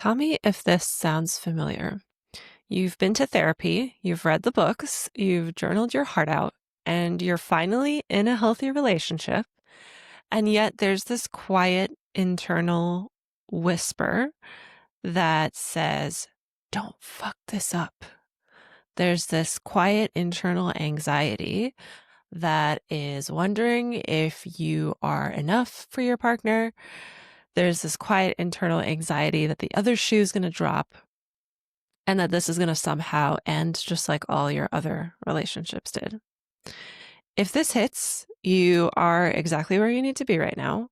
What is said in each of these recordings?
Tell me if this sounds familiar. You've been to therapy, you've read the books, you've journaled your heart out, and you're finally in a healthy relationship. And yet there's this quiet internal whisper that says, don't fuck this up. There's this quiet internal anxiety that is wondering if you are enough for your partner. There's this quiet internal anxiety that the other shoe is going to drop and that this is going to somehow end just like all your other relationships did. If this hits, you are exactly where you need to be right now.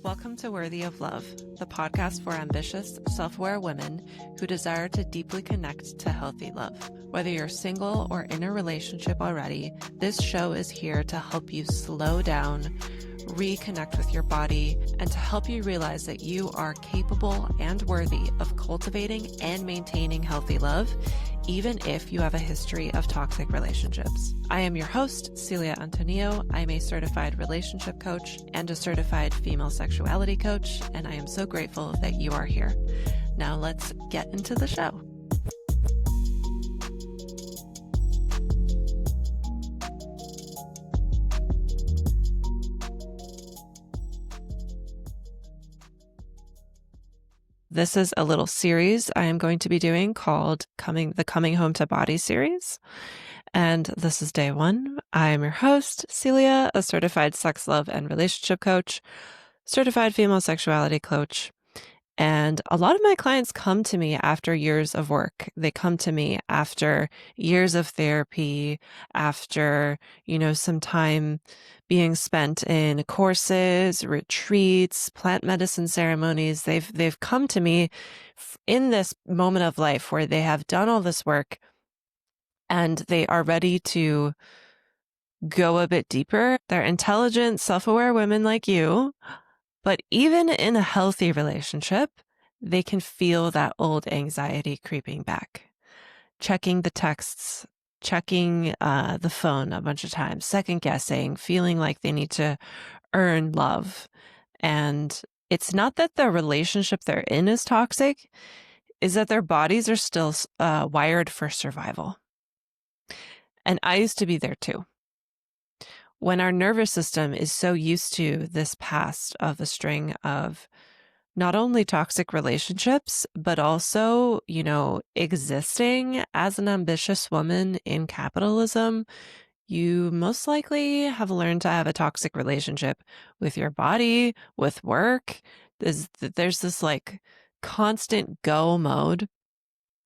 Welcome to Worthy of Love, the podcast for ambitious, self-aware women who desire to deeply connect to healthy love. Whether you're single or in a relationship already, this show is here to help you slow down, reconnect with your body, and to help you realize that you are capable and worthy of cultivating and maintaining healthy love, even if you have a history of toxic relationships. I am your host, Celia Antonio. I'm a certified relationship coach and a certified female sexuality coach, and I am so grateful that you are here. Now let's get into the show. This is a little series I am going to be doing called the Coming Home to Body series. And this is day one. I am your host, Celia, a certified sex, love, and relationship coach, certified female sexuality coach. And a lot of my clients come to me after years of work. They come to me after years of therapy, after, some time being spent in courses, retreats, plant medicine ceremonies. They've come to me in this moment of life where they have done all this work and they are ready to go a bit deeper. They're intelligent, self-aware women like you. But even in a healthy relationship, they can feel that old anxiety creeping back. Checking the texts, checking the phone a bunch of times, second guessing, feeling like they need to earn love. And it's not that the relationship they're in is toxic, is that their bodies are still wired for survival. And I used to be there too. When our nervous system is so used to this past of a string of not only toxic relationships, but also, existing as an ambitious woman in capitalism, you most likely have learned to have a toxic relationship with your body, with work. There's this like constant go mode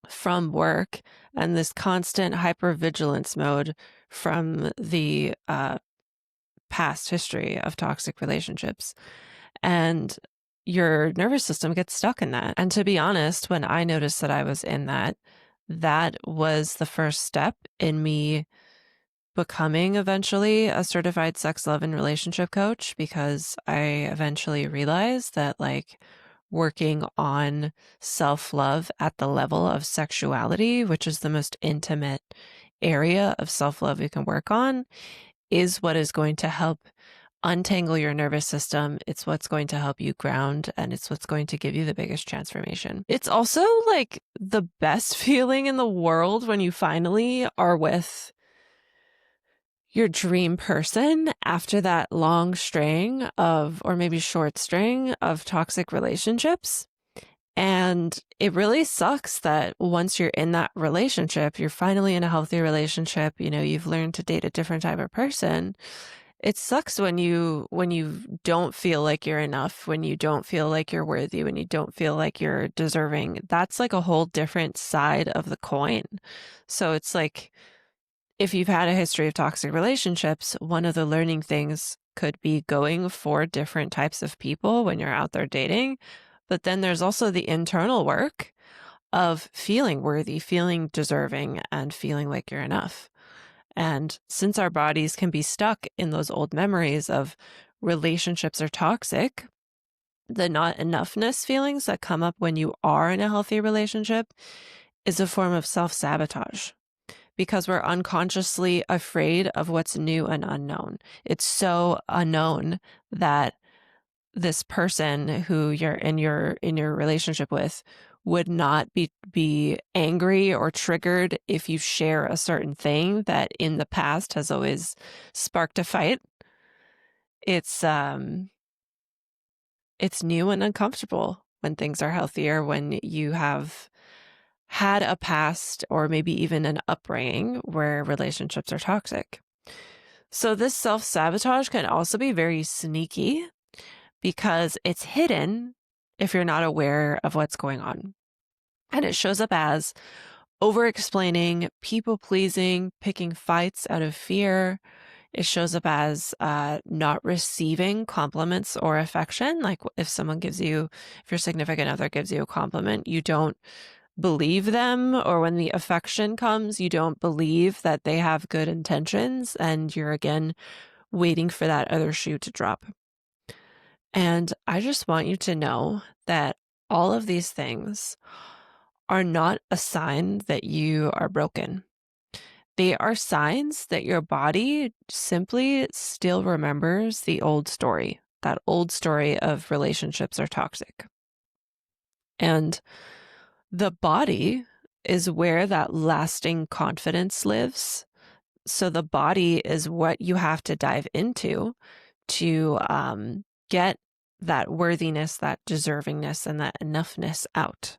from work and this constant hypervigilance mode from the past history of toxic relationships. And your nervous system gets stuck in that. And to be honest, when I noticed that I was in that, that was the first step in me becoming eventually a certified sex, love, and relationship coach, because I eventually realized that working on self-love at the level of sexuality, which is the most intimate area of self-love you can work on, is what is going to help untangle your nervous system. It's what's going to help you ground, and it's what's going to give you the biggest transformation. It's also like the best feeling in the world when you finally are with your dream person after that long string of, or maybe short string of toxic relationships. And it really sucks that once you're in that relationship, you're finally in a healthy relationship, you've learned to date a different type of person. It sucks when you don't feel like you're enough, when you don't feel like you're worthy, when you don't feel like you're deserving. That's like a whole different side of the coin. So it's like, if you've had a history of toxic relationships, one of the learning things could be going for different types of people when you're out there dating. But then there's also the internal work of feeling worthy, feeling deserving, and feeling like you're enough. And since our bodies can be stuck in those old memories of relationships are toxic, the not enoughness feelings that come up when you are in a healthy relationship is a form of self-sabotage, because we're unconsciously afraid of what's new and unknown. It's so unknown that this person who you're in your relationship with would not be angry or triggered if you share a certain thing that in the past has always sparked a fight. It's new and uncomfortable when things are healthier, when you have had a past or maybe even an upbringing where relationships are toxic. So this self-sabotage can also be very sneaky because it's hidden if you're not aware of what's going on. And it shows up as over-explaining, people-pleasing, picking fights out of fear. It shows up as not receiving compliments or affection. Like if your significant other gives you a compliment, you don't believe them, or when the affection comes, you don't believe that they have good intentions, and you're again waiting for that other shoe to drop. And I just want you to know that all of these things are not a sign that you are broken. They are signs that your body simply still remembers the old story, that old story of relationships are toxic. And the body is where that lasting confidence lives. So the body is what you have to dive into to get that worthiness, that deservingness, and that enoughness out.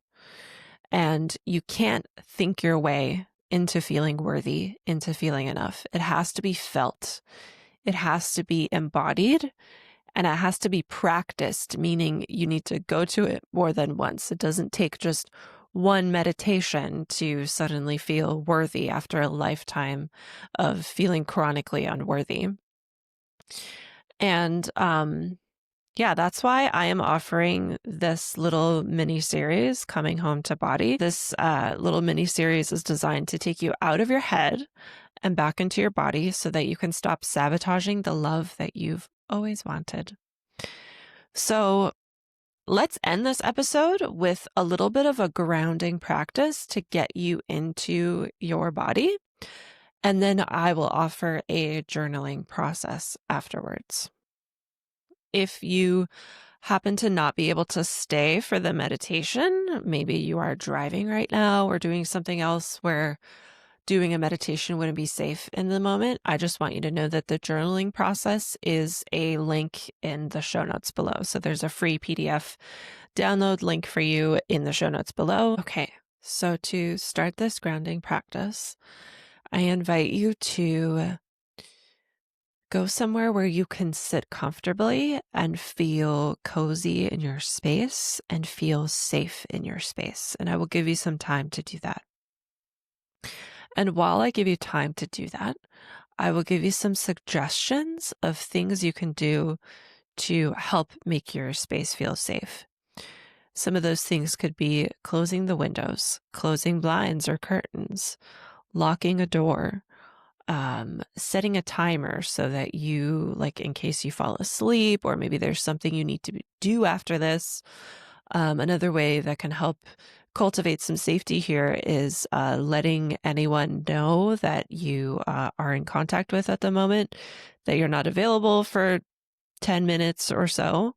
And you can't think your way into feeling worthy, into feeling enough. It has to be felt. It has to be embodied, and it has to be practiced, meaning you need to go to it more than once. It doesn't take just one meditation to suddenly feel worthy after a lifetime of feeling chronically unworthy. And yeah, that's why I am offering this little mini series, Coming Home to Body. This little mini series is designed to take you out of your head and back into your body so that you can stop sabotaging the love that you've always wanted. So let's end this episode with a little bit of a grounding practice to get you into your body. And then I will offer a journaling process afterwards. If you happen to not be able to stay for the meditation, maybe you are driving right now or doing something else where doing a meditation wouldn't be safe in the moment, I just want you to know that the journaling process is a link in the show notes below. So there's a free PDF download link for you in the show notes below. Okay, so to start this grounding practice, I invite you to go somewhere where you can sit comfortably and feel cozy in your space and feel safe in your space. And I will give you some time to do that. And while I give you time to do that, I will give you some suggestions of things you can do to help make your space feel safe. Some of those things could be closing the windows, closing blinds or curtains, locking a door, setting a timer so that you, like, in case you fall asleep or maybe there's something you need to do after this. Another way that can help cultivate some safety here is letting anyone know that you are in contact with at the moment, that you're not available for 10 minutes or so.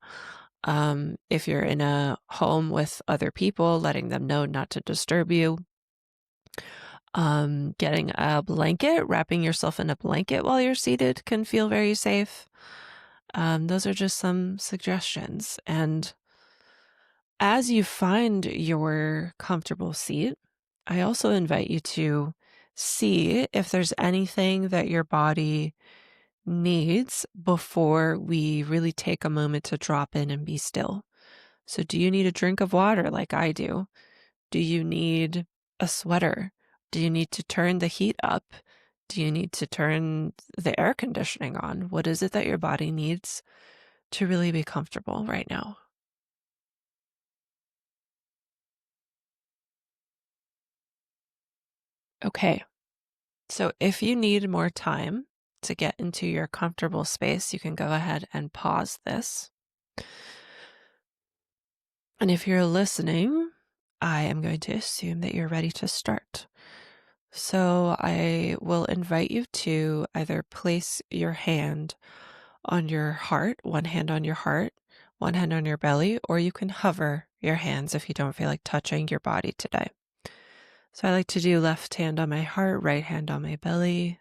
If you're in a home with other people, letting them know not to disturb you. Getting a blanket, wrapping yourself in a blanket while you're seated can feel very safe. Those are just some suggestions. And as you find your comfortable seat, I also invite you to see if there's anything that your body needs before we really take a moment to drop in and be still. So do you need a drink of water like I do? Do you need a sweater? Do you need to turn the heat up? Do you need to turn the air conditioning on? What is it that your body needs to really be comfortable right now? Okay, so if you need more time to get into your comfortable space, you can go ahead and pause this. And if you're listening, I am going to assume that you're ready to start. So I will invite you to either place your hand on your heart, one hand on your heart, one hand on your belly, or you can hover your hands if you don't feel like touching your body today. So I like to do left hand on my heart, right hand on my belly,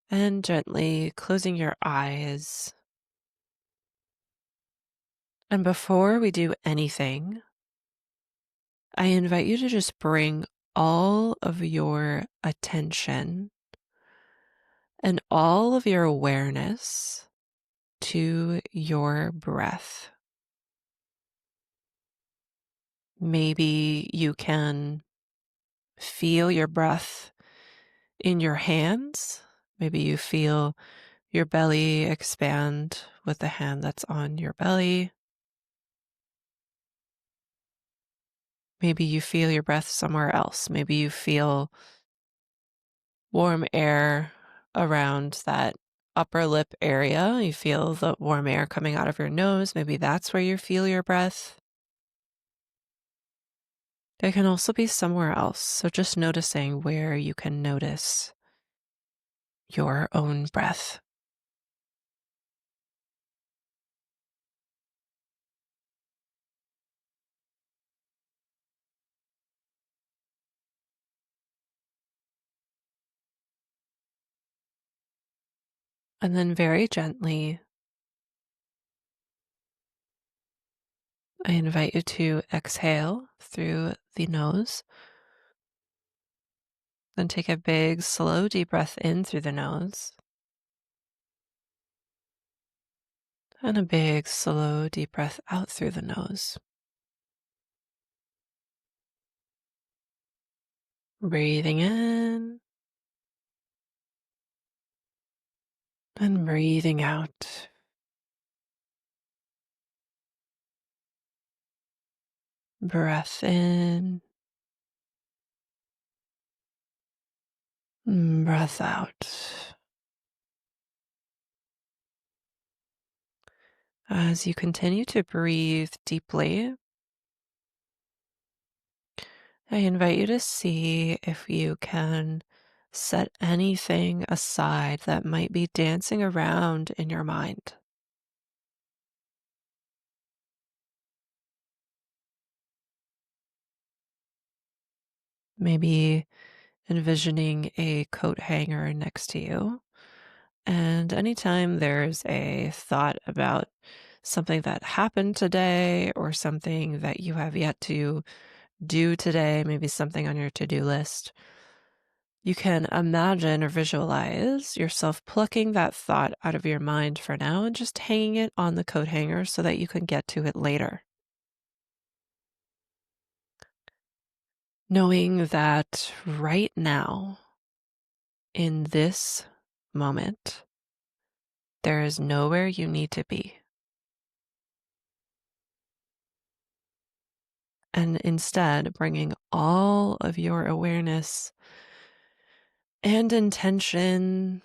and gently closing your eyes. And before we do anything, I invite you to just bring all of your attention and all of your awareness to your breath. Maybe you can feel your breath in your hands. Maybe you feel your belly expand with the hand that's on your belly. Maybe you feel your breath somewhere else. Maybe you feel warm air around that upper lip area. You feel the warm air coming out of your nose. Maybe that's where you feel your breath. It can also be somewhere else. So just noticing where you can notice your own breath. And then very gently, I invite you to exhale through the nose. Then take a big, slow, deep breath in through the nose. And a big, slow, deep breath out through the nose. Breathing in and breathing out. Breath in, breath out. As you continue to breathe deeply, I invite you to see if you can set anything aside that might be dancing around in your mind. Maybe envisioning a coat hanger next to you. And anytime there's a thought about something that happened today or something that you have yet to do today, maybe something on your to-do list, you can imagine or visualize yourself plucking that thought out of your mind for now and just hanging it on the coat hanger so that you can get to it later. Knowing that right now, in this moment, there is nowhere you need to be. And instead, bringing all of your awareness and intention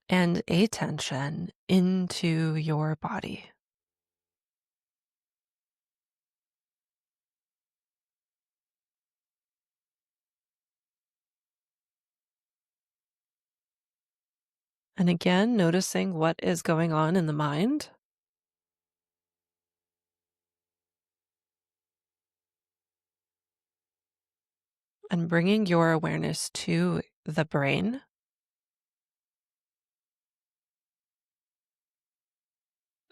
and attention into your body. And again, noticing what is going on in the mind. And bringing your awareness to the brain.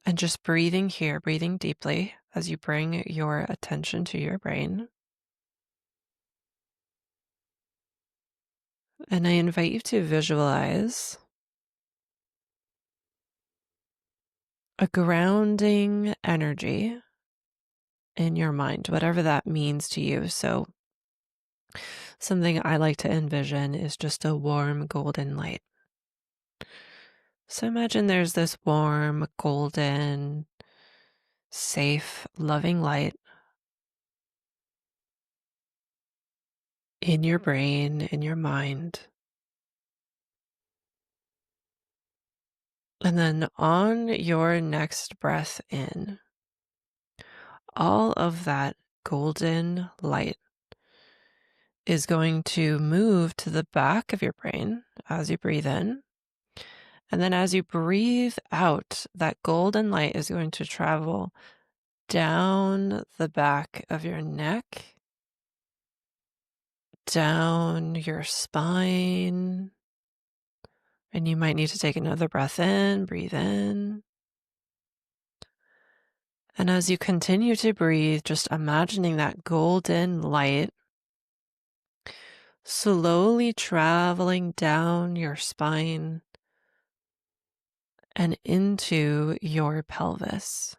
And just breathing here, breathing deeply as you bring your attention to your brain. And I invite you to visualize a grounding energy in your mind, whatever that means to you. So, something I like to envision is just a warm golden light. So, imagine there's this warm, golden, safe, loving light in your brain, in your mind. And then on your next breath in, all of that golden light is going to move to the back of your brain as you breathe in. And then as you breathe out, that golden light is going to travel down the back of your neck, down your spine. And you might need to take another breath in, breathe in. And as you continue to breathe, just imagining that golden light slowly traveling down your spine and into your pelvis.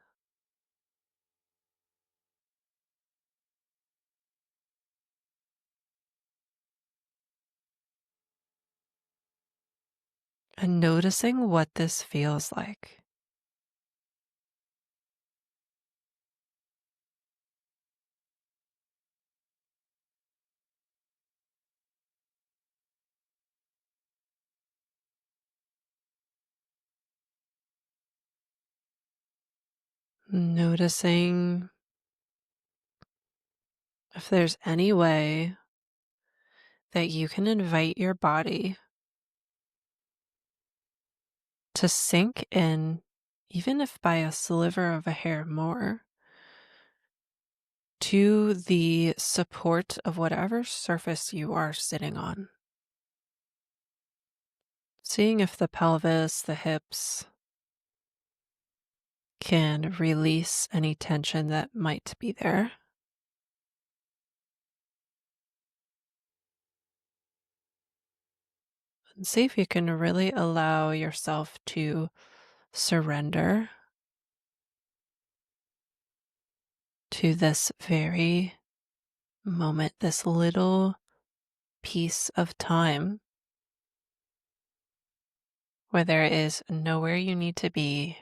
And noticing what this feels like. Noticing if there's any way that you can invite your body to sink in, even if by a sliver of a hair more, to the support of whatever surface you are sitting on. Seeing if the pelvis, the hips can release any tension that might be there. And see if you can really allow yourself to surrender to this very moment, this little piece of time where there is nowhere you need to be,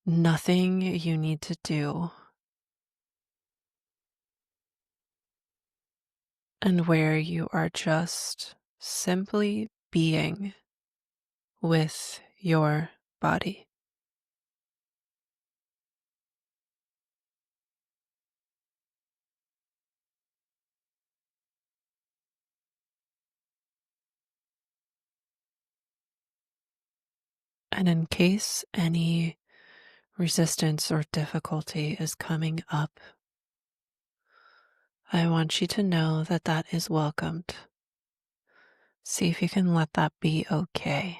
nothing you need to do, and where you are just simply being with your body. And in case any resistance or difficulty is coming up, I want you to know that that is welcomed. See if you can let that be okay.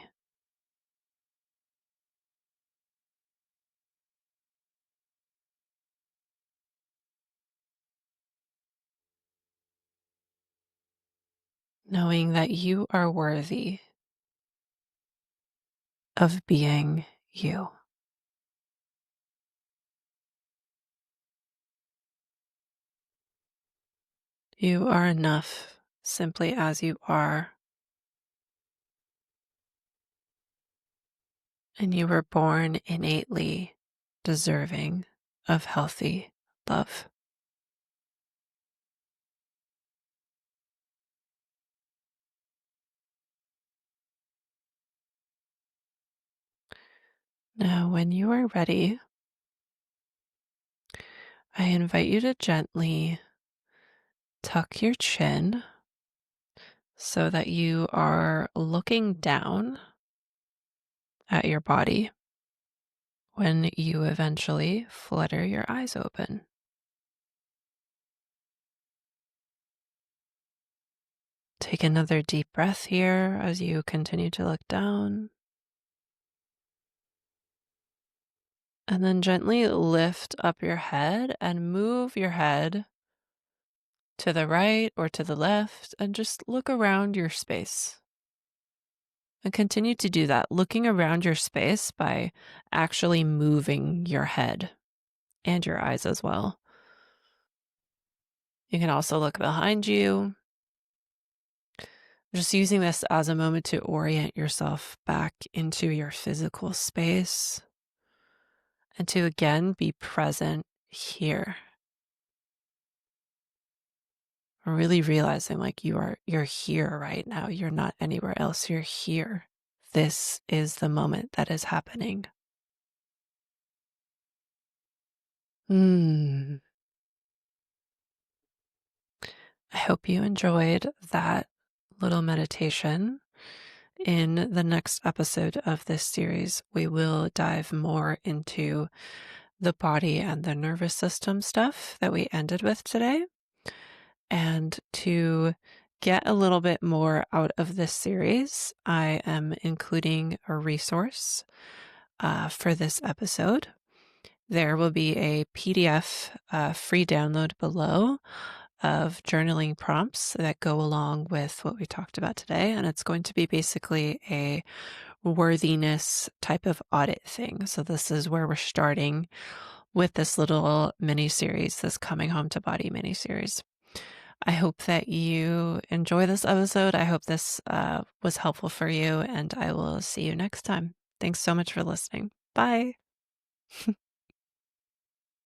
Knowing that you are worthy of being you. You are enough simply as you are, and you were born innately deserving of healthy love. Now, when you are ready, I invite you to gently tuck your chin so that you are looking down at your body when you eventually flutter your eyes open. Take another deep breath here as you continue to look down. And then gently lift up your head and move your head to the right or to the left and just look around your space. And continue to do that, looking around your space by actually moving your head and your eyes as well. You can also look behind you, just using this as a moment to orient yourself back into your physical space and to again be present here. Really realizing like you're here right now. You're not anywhere else. You're here. This is the moment that is happening. I hope you enjoyed that little meditation. In the next episode of this series, we will dive more into the body and the nervous system stuff that we ended with today. And to get a little bit more out of this series, I am including a resource for this episode. There will be a PDF free download below of journaling prompts that go along with what we talked about today. And it's going to be basically a worthiness type of audit thing. So this is where we're starting with this little mini series, this Coming Home to Body mini series. I hope that you enjoy this episode. I hope this was helpful for you, and I will see you next time. Thanks so much for listening. Bye.